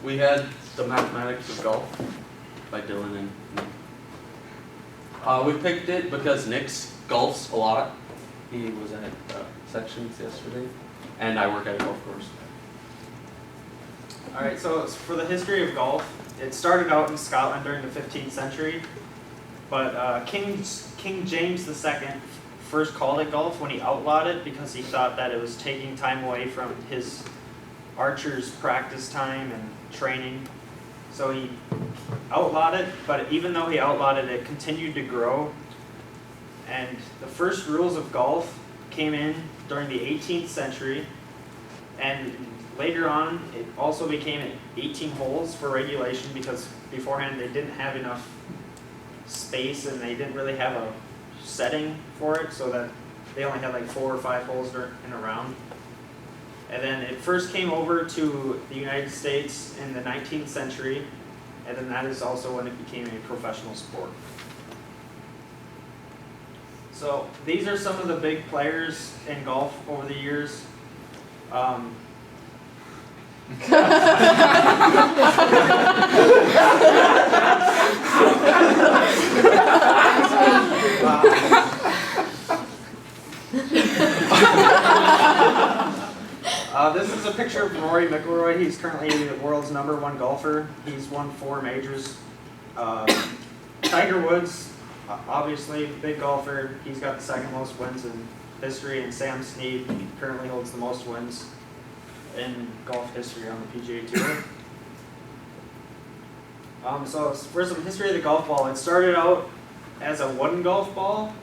we had The Mathematics of Golf by Dylan and me. We picked it because Nick's golfs a lot. He was at sections yesterday, and I work at a golf course. Alright, so for the history of golf, it started out in Scotland during the 15th century, but King James II first called it golf when he outlawed it because he thought that it was taking time away from his archers' practice time and training. So he outlawed it, but even though he outlawed it, it continued to grow. And the first rules of golf came in during the 18th century, and later on it also became 18 holes for regulation because beforehand they didn't have enough space and they didn't really have a setting for it, so that they only had like 4 or 5 holes in a round. And then it first came over to the United States in the 19th century, and then that is also when it became a professional sport. So these are some of the big players in golf over the years. This is a picture of Rory McIlroy. He's currently the world's #1 golfer. He's won 4 majors. Tiger Woods, obviously big golfer. He's got the 2nd most wins in history, and Sam Snead currently holds the most wins in golf history on the PGA Tour. So for some history of the golf ball, it started out as a wooden golf ball,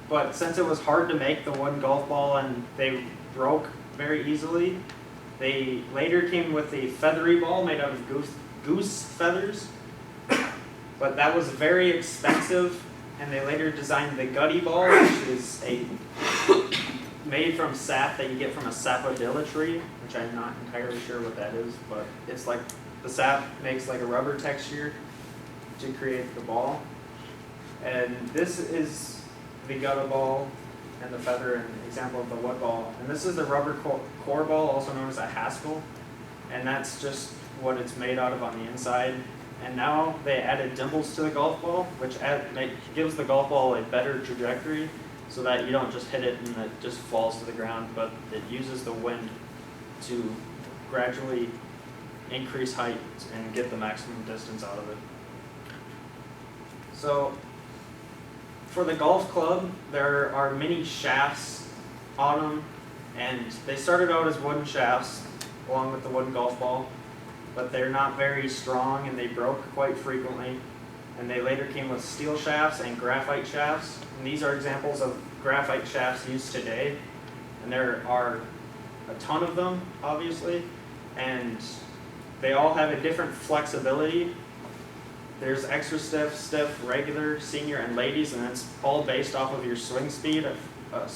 but since it was hard to make the wooden golf ball and they broke very easily, they later came with a feathery ball made out of goose feathers, but that was very expensive, and they later designed the gutty ball, which is made from sap that you get from a sapodilla tree, which I'm not entirely sure what that is, but it's like the sap makes like a rubber texture to create the ball. And this is the gutter ball and the feather, an example of the wood ball. And this is the rubber core ball, also known as a Haskell, and that's just what it's made out of on the inside. And now they added dimples to the golf ball, which gives the golf ball a better trajectory, so that you don't just hit it and it just falls to the ground, but it uses the wind to gradually increase height and get the maximum distance out of it. So for the golf club, there are many shafts on them, and they started out as wooden shafts along with the wooden golf ball, but they're not very strong and they broke quite frequently. And they later came with steel shafts and graphite shafts. And these are examples of graphite shafts used today. And there are a ton of them, obviously. And they all have a different flexibility. There's extra stiff, regular, senior, and ladies, and it's all based off of your swing speed. A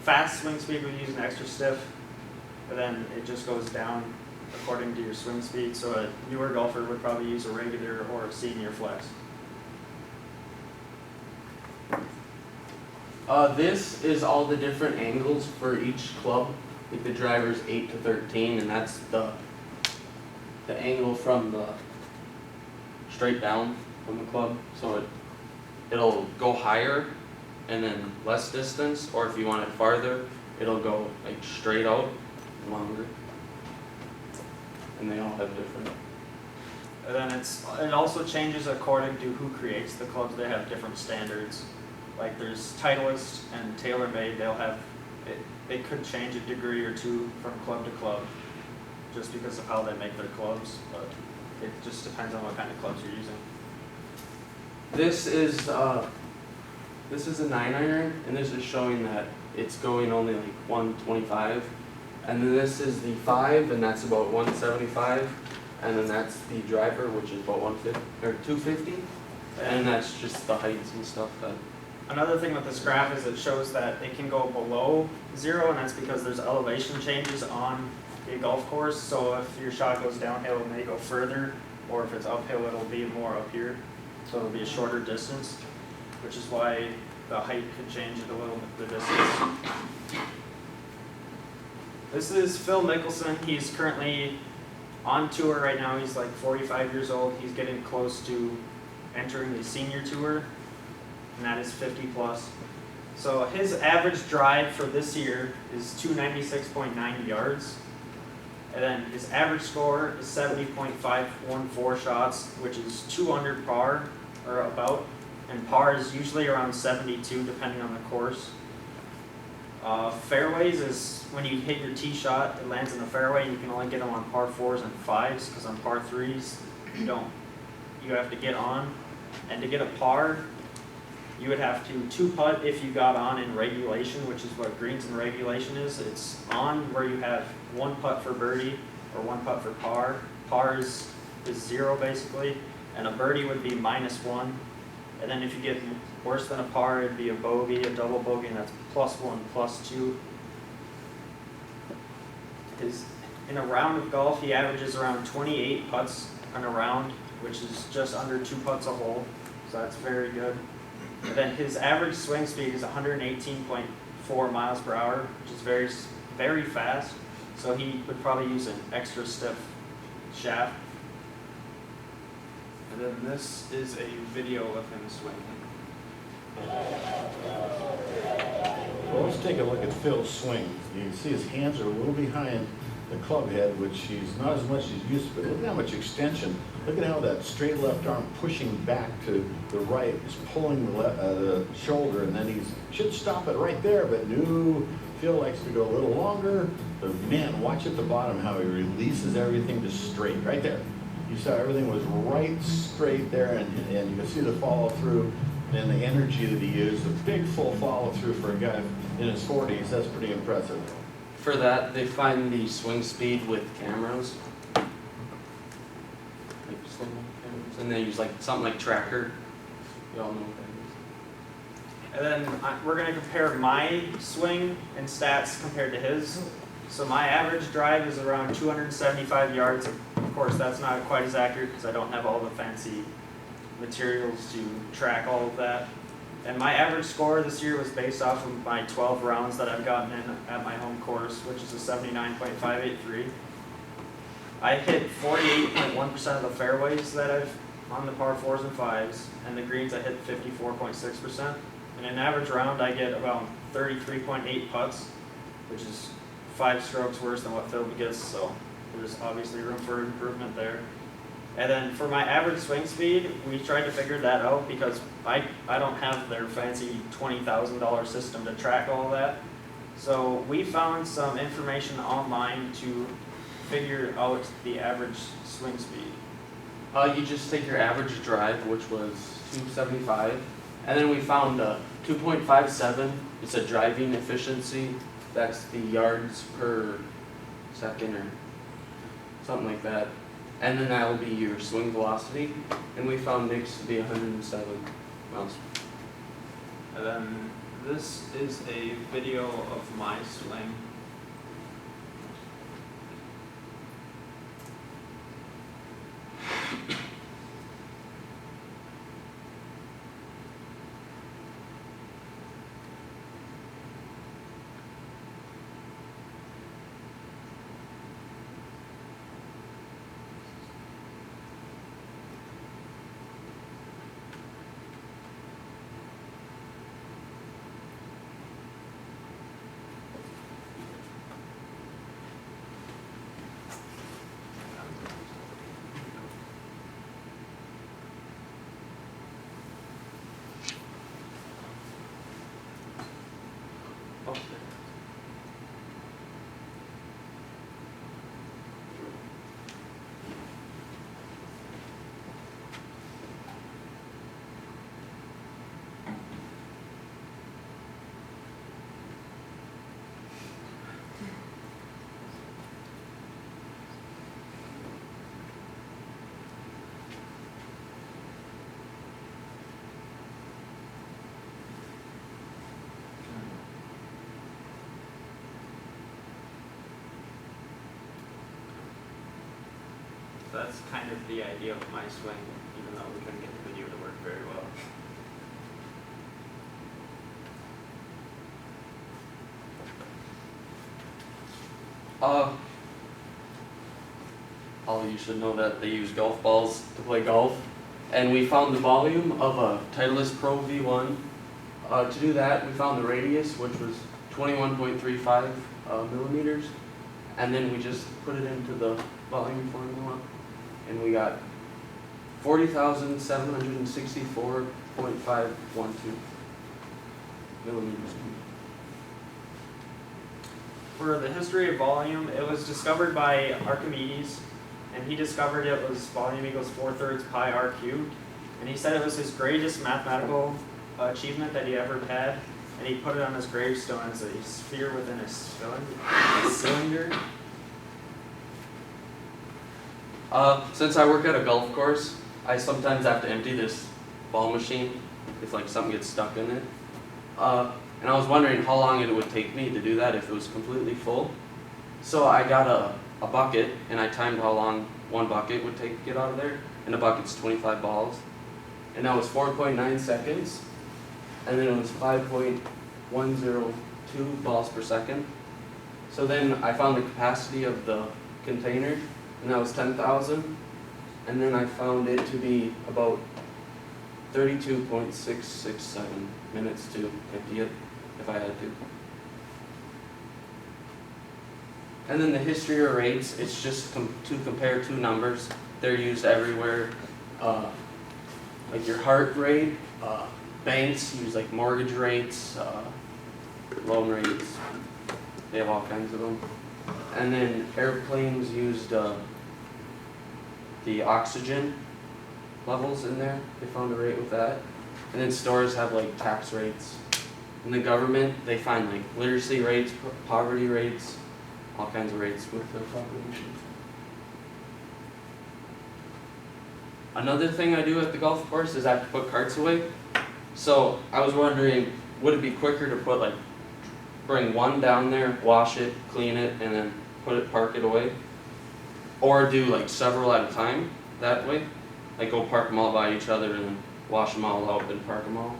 fast swing speed would use an extra stiff, but then it just goes down according to your swing speed. So a newer golfer would probably use a regular or a senior flex. This is all the different angles for each club. Like the driver's 8 to 13, and that's the angle from the straight down from the club. So it'll go higher and then less distance, or if you want it farther, it'll go like straight out and longer. And they all have different. And then it also changes according to who creates the clubs. They have different standards. Like there's Titleist and TaylorMade. They could change a degree or two from club to club, just because of how they make their clubs. But it just depends on what kind of clubs you're using. This is a 9-iron, and this is showing that it's going only like 125. And then this is the 5, and that's about 175. And then that's the driver, which is about 150 or 250. And that's just the heights and stuff. Another thing with this graph is it shows that it can go below 0, and that's because there's elevation changes on a golf course. So if your shot goes downhill, it may go further, or if it's uphill, it'll be more up here. So it'll be a shorter distance, which is why the height could change it a little bit, the distance. This is Phil Mickelson. He's currently on tour right now. He's like 45 years old. He's getting close to entering the senior tour, and that is 50 plus. So his average drive for this year is 296.9 yards. And then his average score is 70.514 shots, which is 200 par, or about. And par is usually around 72, depending on the course. Fairways is when you hit your tee shot, it lands in the fairway, and you can only get them on par 4s and 5s, because on par 3s, you have to get on. And to get a par, you would have to two-putt if you got on in regulation, which is what greens in regulation is. It's on where you have one putt for birdie or one putt for par. Par is 0 basically, and a birdie would be -1. And then if you get worse than a par, it'd be a bogey, a double bogey, and that's +1, +2. In a round of golf, he averages around 28 putts in a round, which is just under 2 putts a hole, so that's very good. And then his average swing speed is 118.4 miles per hour, which is very, very fast. So he would probably use an extra stiff shaft. And then this is a video of him swinging. Well, let's take a look at Phil's swing. You can see his hands are a little behind the club head, which he's not as much as he's used to, but look at how much extension. Look at how that straight left arm pushing back to the right is pulling the shoulder, and then he should stop it right there, but no, Phil likes to go a little longer. But man, watch at the bottom how he releases everything to straight, right there. You saw everything was right straight there, and you can see the follow through and the energy that he used. A big full follow through for a guy in his 40s, that's pretty impressive. For that, they find the swing speed with cameras. Like slim cameras. And they use like something like Tracker. You all know what that is. And then we're going to compare my swing and stats compared to his. So my average drive is around 275 yards. Of course, that's not quite as accurate because I don't have all the fancy materials to track all of that. And my average score this year was based off of my 12 rounds that I've gotten in at my home course, which is a 79.583. I hit 48.1% of the fairways that I've on the par 4s and 5s, and the greens I hit 54.6%. In an average round, I get about 33.8 putts, which is 5 strokes worse than what Phil gets, so there's obviously room for improvement there. And then for my average swing speed, we tried to figure that out because I don't have their fancy $20,000 system to track all that. So we found some information online to figure out the average swing speed. You just take your average drive, which was 275, and then we found 2.57. It's a driving efficiency. That's the yards per second or something like that. And then that will be your swing velocity. And we found Nick's to be 107 miles. And then this is a video of my swing. That's kind of the idea of my swing, even though we couldn't get the video to work very well. all of you should know that they use golf balls to play golf. And we found the volume of a Titleist Pro V1. To do that, we found the radius, which was 21.35 millimeters. And then we just put it into the volume formula, and we got 40,764.512 millimeters. For the history of volume, it was discovered by Archimedes, and he discovered it was volume equals 4/3 pi r cubed, and he said it was his greatest mathematical achievement that he ever had, and he put it on his gravestone as a sphere within a cylinder. Since I work at a golf course, I sometimes have to empty this ball machine if like something gets stuck in it. And I was wondering how long it would take me to do that if it was completely full. So I got a bucket, and I timed how long one bucket would take to get out of there. And the bucket's 25 balls. And that was 4.9 seconds. And then it was 5.102 balls per second. So then I found the capacity of the container, and that was 10,000. And then I found it to be about 32.667 minutes to empty it, if I had to. And then the history of rates, it's just to compare two numbers. They're used everywhere. Like your heart rate, banks use like mortgage rates, loan rates. They have all kinds of them. And then airplanes used the oxygen levels in there. They found a rate with that. And then stores have like tax rates. In the government, they find like literacy rates, poverty rates, all kinds of rates with the population. Another thing I do at the golf course is I have to put carts away. So I was wondering, would it be quicker to put like, bring one down there, wash it, clean it, and then park it away? Or do like several at a time that way? Like go park them all by each other and then wash them all out and park them all.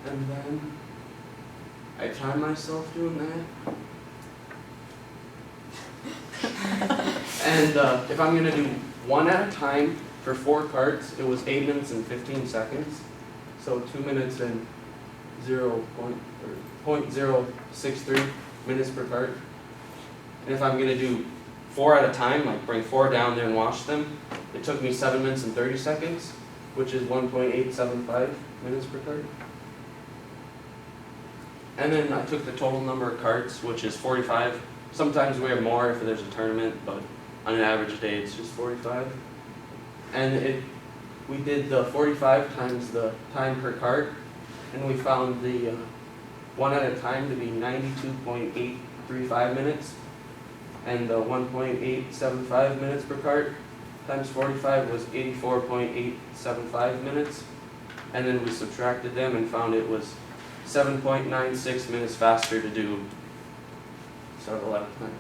And then I time myself doing that. And if I'm gonna do one at a time for 4 carts, it was 8 minutes and 15 seconds. So 2 minutes and 0.063 minutes per cart. And if I'm gonna do 4 at a time, like bring 4 down there and wash them, it took me 7 minutes and 30 seconds, which is 1.875 minutes per cart. And then I took the total number of carts, which is 45. Sometimes we have more if there's a tournament, but on an average day it's just 45. And we did the 45 times the time per cart, and we found the one at a time to be 92.835 minutes, and the 1.875 minutes per cart times 45 was 84.875 minutes, and then we subtracted them and found it was 7.96 minutes faster to do several at a time.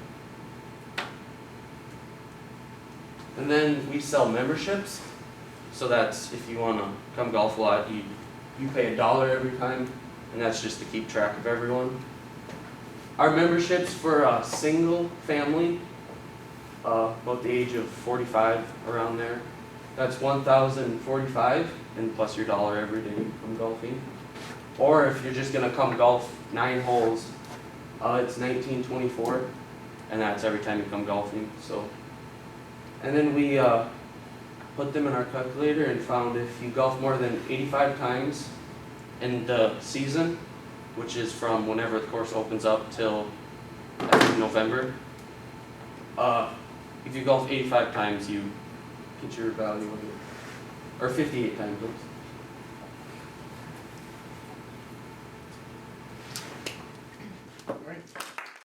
And then we sell memberships, so that's if you want to come golf a lot, you pay $1 every time, and that's just to keep track of everyone. Our memberships for a single family, about the age of 45, around there, that's $1,045, and plus your $1 every day from golfing. Or if you're just going to come golf 9 holes, it's $19.24, and that's every time you come golfing. So, and then we put them in our calculator and found if you golf more than 85 times in the season, which is from whenever the course opens up till I think November, if you golf 85 times, you get your value of it. Or 58 times.